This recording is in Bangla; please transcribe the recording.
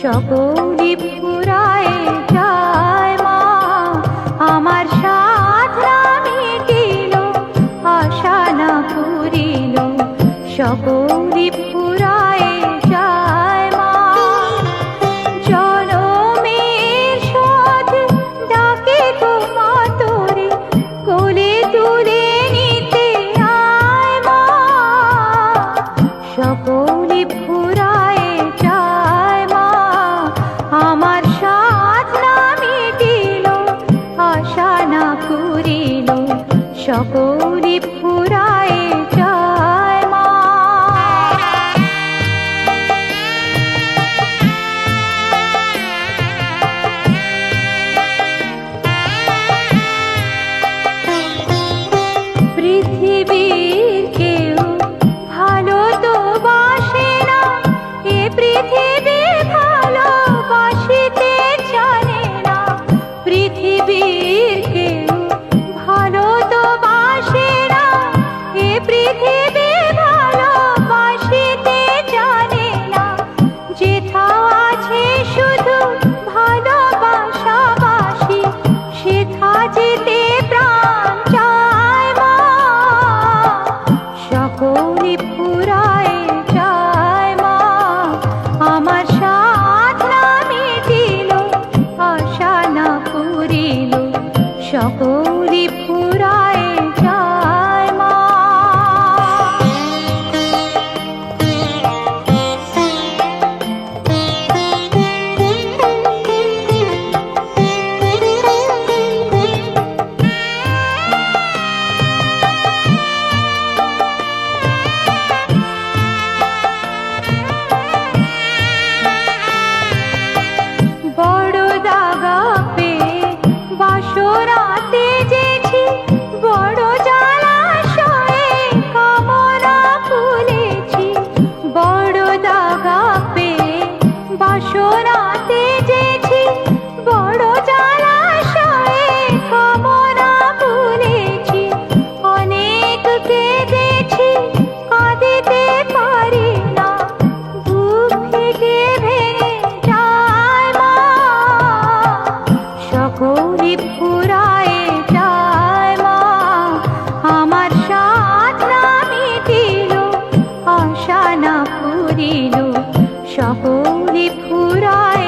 সকলি ফুরায় যায় মা, আমার সাধ না মিটিল, আশা না পুরিল, সকলি ফুরায় যায় মা। জনমের শোধ ডাকে গো মা তোরে, কোলে তুলে নিতে আয় মা, সকলি ফুরায় যায় মা, আমার সাধ না মিটিল, আশা না পুরিল, সকলি ফুরায় যায় মা। পৃথিবীর কেউ ভালো তো বাসে না, এ পৃথিবী ভালোবাসিতে জানে না, পৃথিবীর কেউ ভালো তো বাসে না, এ পৃথিবী ভালোবাসিতে জানে না, যেথাও আছে শুধু ভালোবাসাবাসি, সেথা যেতে প্রাণ চায় মা, সকলি ফুরায় যায় মা, আমার সাধ না মিটিল, আশা না পুরিল, সকলি ফুরায় যায় মা। বড় দাগা পেয়ে বাসরাতে যেছি, বড় জলাশয়ে কামনা ফুলেছি, বড় দাগা পেয়ে বাসরাতে যেছি, বড় জলাশয়ে কামনা ফুলেছি, অনেক কেঁদেছি কাঁদিতে পারি না, বুক থেকে ভেঙে যায় মা, সকলি ফুরায় যায় মা, আমার সাধ না মিটিল, আশা না পুরিল, সকলি ফুরায়